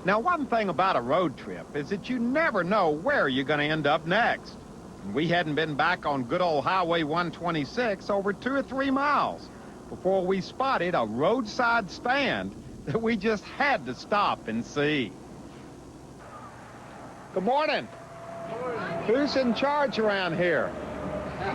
Now, one thing about a road trip is that you never know where you're going to end up next. And we hadn't been back on good old Highway 126 over 2 or 3 miles before we spotted a roadside stand that we just had to stop and see. Good morning. Good morning. Who's in charge around here?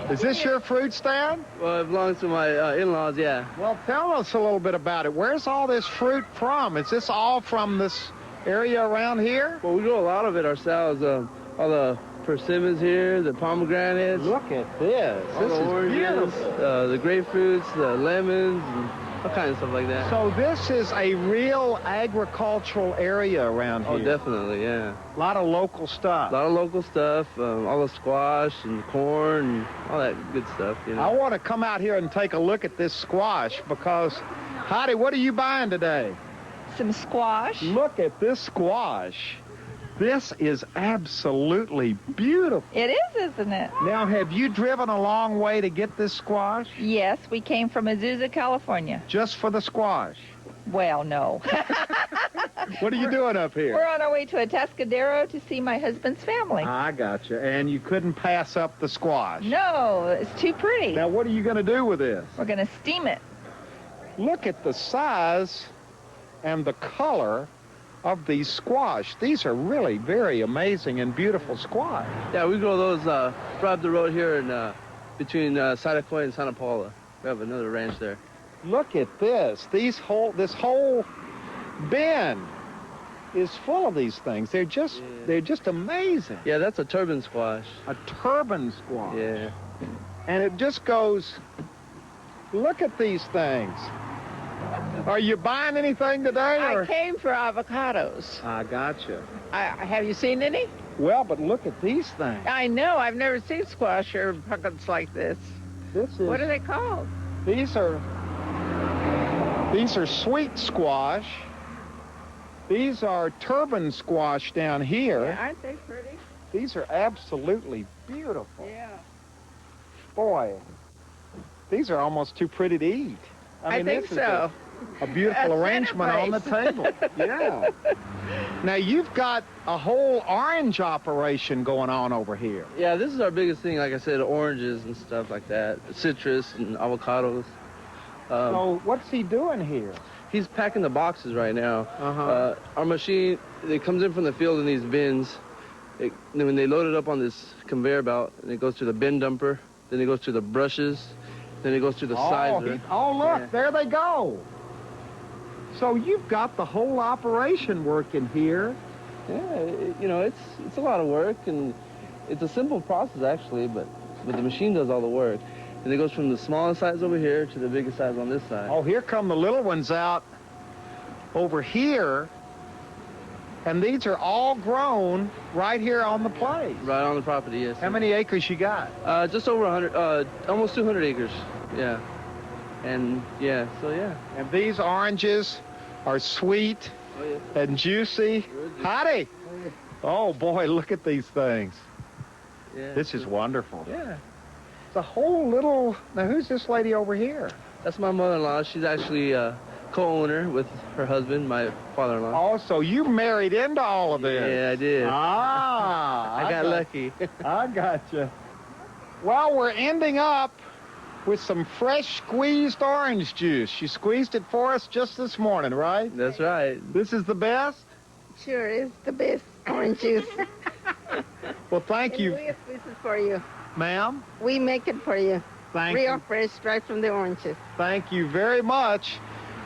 Is this your fruit stand? Well, it belongs to my in-laws, yeah. Well, tell us a little bit about it. Where's all this fruit from? Is this all from this area around here? Well, we grow a lot of it ourselves. All the persimmons here, the pomegranates. Look at this. All This the is oranges, beautiful. the grapefruits, the lemons, and all kinds of stuff like that. So this is a real agricultural area around here. Oh, definitely, yeah. A lot of local stuff. A lot of local stuff, all the squash and corn and all that good stuff, you know. I want to come out here and take a look at this squash because, Heidi, what are you buying today? Some squash. Look at this squash. This is absolutely beautiful. It is, isn't it? Now, have you driven a long way to get this squash? Yes, we came from Azusa, California. Just for the squash? Well, no. What are you doing up We're here? on our way to Atascadero to see my husband's family. I gotcha. And you couldn't pass up the squash? No, it's too pretty. Now, what are you going to do with this? We're going to steam it. Look at the size and the color of these squash. These are really very amazing and beautiful squash. Yeah, we grow those right up the road here in between Satacoy and Santa Paula. We have another ranch there. Look at this. This whole bin is full of these things. They're just amazing. Yeah, that's a turban squash. A turban squash. Yeah. And it just goes, look at these things. Are you buying anything today? I came for avocados. I gotcha. Have you seen any? Well, but look at these things. I know. I've never seen squash or pumpkins like this. This is. What are they called? These are sweet squash. These are turban squash down here. Yeah, aren't they pretty? These are absolutely beautiful. Yeah. Boy, these are almost too pretty to eat. I think this is so. a beautiful A arrangement on the table. Yeah. Now, you've got a whole orange operation going on over here. Yeah, this is our biggest thing, like I said, oranges and stuff like that, citrus and avocados. So what's he doing here? He's packing the boxes right now. Uh-huh. Our machine, it comes in from the field in these bins. When they load it up on this conveyor belt, and it goes to the bin dumper, then it goes to the brushes, then it goes to the sizer. Oh, look, Yeah. there they go. So you've got the whole operation working here. Yeah, you know, it's a lot of work, and it's a simple process actually, but the machine does all the work. And it goes from the smallest size over here to the biggest size on this side. Oh, here come the little ones out over here. And these are all grown right here on the place. Right on the property, yes. How many acres you got? Just over 100, almost 200 acres, yeah. And, yeah, so yeah. And these oranges are sweet Oh, yeah. and juicy. Howdy. Oh, boy, look at these things. Yeah. This is wonderful. Yeah. It's a whole little... Now, who's this lady over here? That's my mother-in-law. She's actually co-owner with her husband, my father-in-law. Oh, so you married into all of this. Yeah, I did. Ah. I got lucky. I gotcha. Well, we're ending up with some fresh squeezed orange juice. She squeezed it for us just this morning, right? That's right. This is the best? Sure is the best orange juice. Well, thank you, This is for you. ma'am. We make it for you. Thank Real you. fresh, right from the oranges. Thank you very much.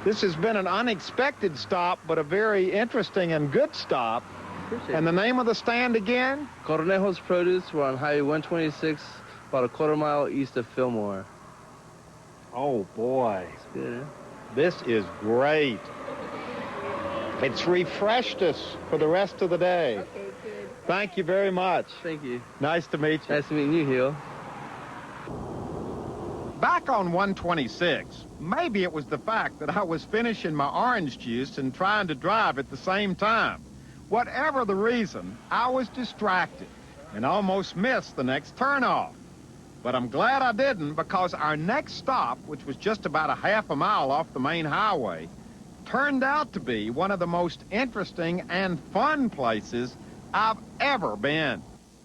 This has been an unexpected stop, but a very interesting and good stop. Appreciate And it. the name of the stand again? Cornejo's Produce. We're on Highway 126, about a quarter mile east of Fillmore. Oh, boy. It's good, huh? This is great. It's refreshed us for the rest of the day. Okay, good. Thank you very much. Thank you. Nice to meet you. Nice to meet you, Huell. Back on 126, maybe it was the fact that I was finishing my orange juice and trying to drive at the same time. Whatever the reason, I was distracted and almost missed the next turnoff. But I'm glad I didn't, because our next stop, which was just about a half a mile off the main highway, turned out to be one of the most interesting and fun places I've ever been.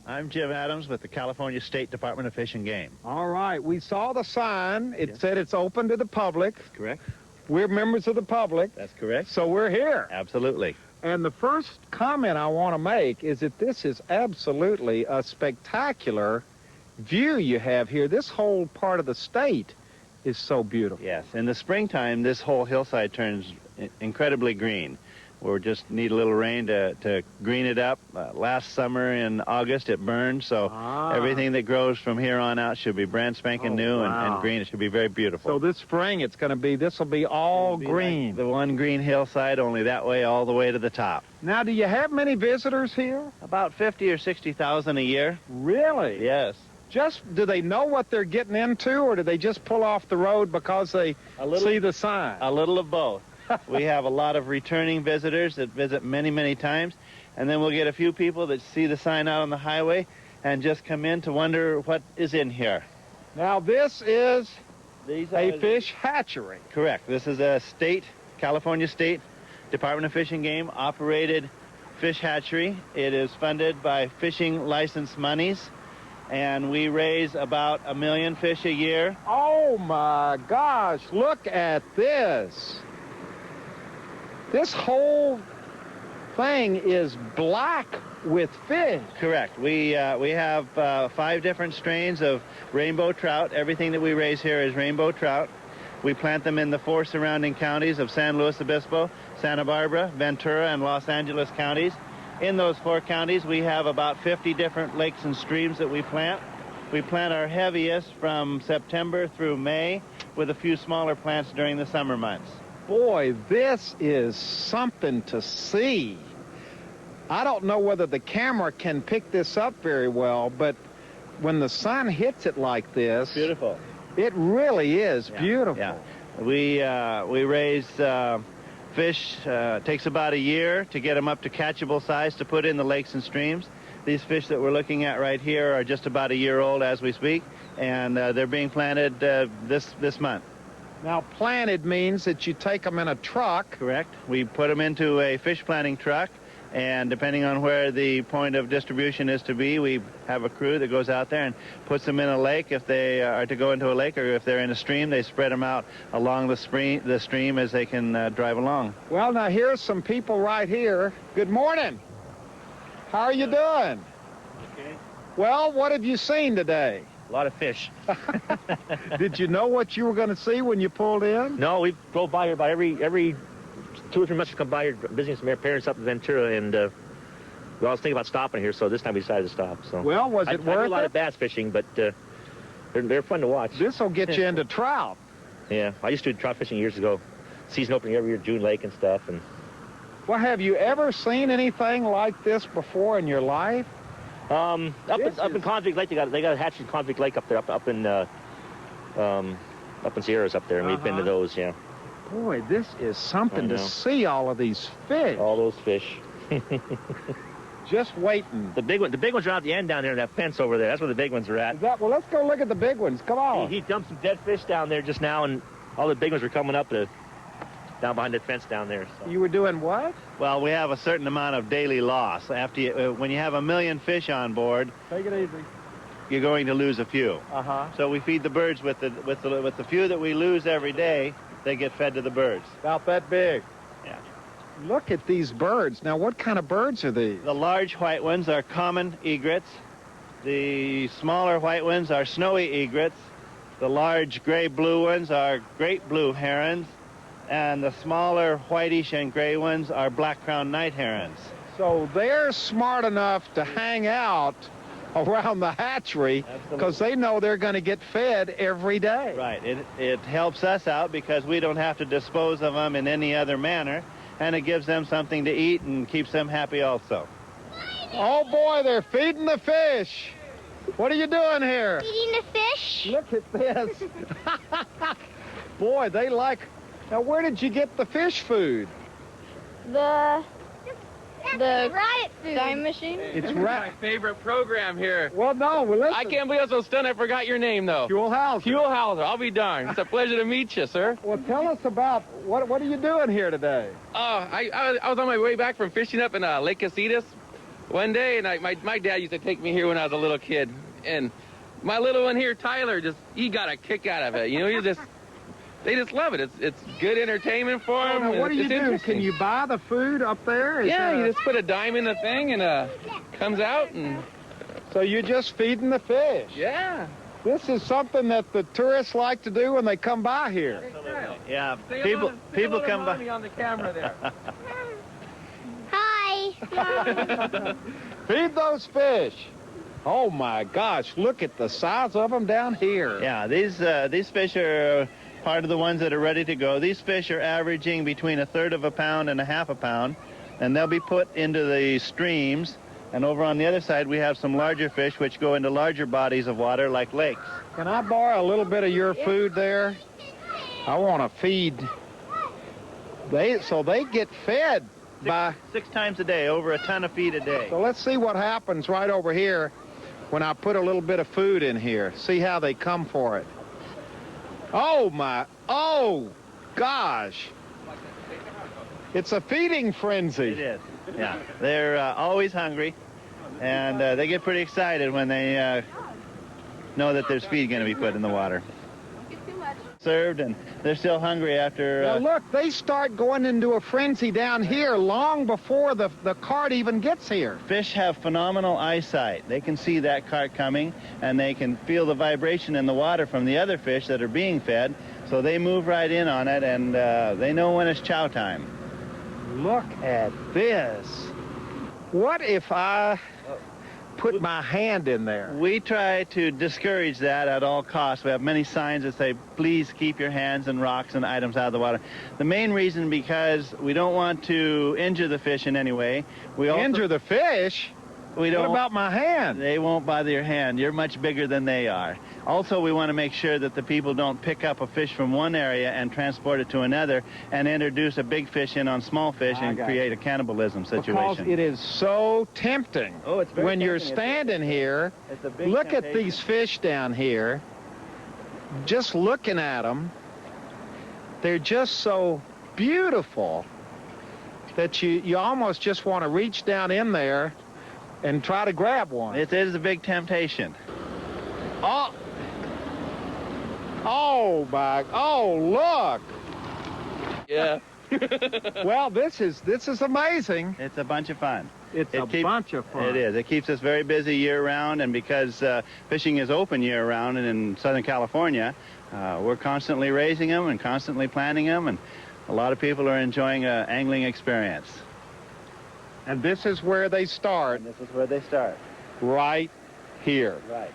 I'm Jim Adams with the California State Department of Fish and Game. All right, we saw the sign. It said it's open to the public. Correct? We're members of the public, That's correct. so we're here. Absolutely. And the first comment I want to make is that this is absolutely a spectacular view you have here. This whole part of the state is so beautiful. Yes. In the springtime, this whole hillside turns incredibly green. We just need a little rain to green it up. Last summer in August, it burned, so everything that grows from here on out should be brand spanking new and green. It should be very beautiful. So this spring, this will be all green. Like the one green hillside, only that way all the way to the top. Now, do you have many visitors here? About 50 or 60,000 a year. Really? Yes. Do they know what they're getting into, or do they just pull off the road because they see the sign? A little of both. We have a lot of returning visitors that visit many, many times, and then we'll get a few people that see the sign out on the highway and just come in to wonder what is in here. Now, this is These a are fish hatchery. Correct. This is a California State Department of Fish and Game operated fish hatchery. It is funded by fishing license monies, and we raise about 1 million fish a year. Oh, my gosh, look at this. This whole thing is black with fish. Correct. We have 5 different strains of rainbow trout. Everything that we raise here is rainbow trout. We plant them in the 4 surrounding counties of San Luis Obispo, Santa Barbara, Ventura, and Los Angeles counties. In those 4 counties, we have about 50 different lakes and streams that we plant. We plant our heaviest from September through May, with a few smaller plants during the summer months. Boy, this is something to see. I don't know whether the camera can pick this up very well, but when the sun hits it like this, Beautiful. it really is beautiful. Yeah. We raise fish. Takes about a year to get them up to catchable size to put in the lakes and streams. These fish that we're looking at right here are just about a year old as we speak, and they're being planted this month. Now, planted means that you take them in a truck. Correct. We put them into a fish planting truck, and depending on where the point of distribution is to be, we have a crew that goes out there and puts them in a lake if they are to go into a lake, or if they're in a stream, they spread them out along the stream as they can drive along. Well, now here's some people right here. Good morning. How are you doing? Okay. Well, what have you seen today? A lot of fish. Did you know what you were going to see when you pulled in? No, we drove by here about every 2 or 3 months. We come by here visiting some parents up in Ventura, and we always think about stopping here, so this time we decided to stop. So. Well, was it I do worth a lot it? of bass fishing, but they're fun to watch. This will get you into trout. Yeah, I used to do trout fishing years ago. Season opening every year, June Lake and stuff. And Well, have you ever seen anything like this before in your life? up in Convict Lake, they got a hatchery in Convict Lake up there, up in Sierras up there, and we've been to those. Yeah. Boy, this is something to see, all of these fish. All those fish. Just waiting. The big ones are out the end down there in that fence over there. That's where the big ones are at. Well, let's go look at the big ones. Come on. He dumped some dead fish down there just now, and all the big ones were coming up down behind that fence down there. So. You were doing what? Well, we have a certain amount of daily loss. When you have 1 million fish on board, Take it easy. you're going to lose a few. So we feed the birds with the few that we lose every day. They get fed to the birds. About that big. Yeah. Look at these birds. Now, what kind of birds are these? The large white ones are common egrets. The smaller white ones are snowy egrets. The large gray-blue ones are great blue herons. And the smaller whitish and gray ones are black-crowned night herons. So they're smart enough to hang out around the hatchery because they know they're going to get fed every day. Right. It helps us out because we don't have to dispose of them in any other manner, and it gives them something to eat and keeps them happy also. Oh, boy, they're feeding the fish. What are you doing here? Eating the fish? Look at this. Boy, they like... Now, where did you get the fish food? The The time machine? It's my favorite program here. Well, no, well, listen. I can't believe I'm so stunned I forgot your name, though. Huell. Huell. I'll be darned. It's a pleasure to meet you, sir. Well, tell us about, what are you doing here today? I was on my way back from fishing up in Lake Casitas one day, and my dad used to take me here when I was a little kid. And my little one here, Tyler, he got a kick out of it. You know, they just love it. It's good entertainment for them. Now, what do you do? Can you buy the food up there? Yeah, you just put a dime in the thing and comes out and... So you're just feeding the fish? Yeah. This is something that the tourists like to do when they come by here. Yeah, Say people come by. on the camera there. Hi. Feed those fish. Oh my gosh, look at the size of them down here. Yeah, these fish are part of the ones that are ready to go. These fish are averaging between 1/3 of a pound and 1/2 pound, and they'll be put into the streams. And over on the other side, we have some larger fish which go into larger bodies of water like lakes. Can I borrow a little bit of your food there? I want to feed. So they get fed by... Six times a day, over a ton of feed a day. So let's see what happens right over here when I put a little bit of food in here. See how they come for it. Oh gosh. It's a feeding frenzy. It is, yeah. They're always hungry, and they get pretty excited when they know that there's feed going to be put in the water. Served, and they're still hungry after... Now look, they start going into a frenzy down here long before the cart even gets here. Fish have phenomenal eyesight. They can see that cart coming, and they can feel the vibration in the water from the other fish that are being fed, so they move right in on it, and they know when it's chow time. Look at this. What if I put my hand in there? We try to discourage that at all costs. We have many signs that say, please keep your hands and rocks and items out of the water. The main reason because we don't want to injure the fish in any way. We also, injure the fish? We don't. What about my hand? They won't bother your hand. You're much bigger than they are. Also, we want to make sure that the people don't pick up a fish from one area and transport it to another and introduce a big fish in on small fish and create a cannibalism situation. Because it is so tempting. Oh, it's very when you're tempting. standing here, It's a big look at temptation. these fish down here. Just looking at them, they're just so beautiful that you almost just want to reach down in there and try to grab one. It is a big temptation. Oh, look. Yeah. Well, this is amazing. It's a bunch of fun. It's a bunch of fun. It is. It keeps us very busy year-round, and because fishing is open year-round and in Southern California, we're constantly raising them and constantly planting them, and a lot of people are enjoying an angling experience. And this is where they start. And this is where they start. Right here. Right.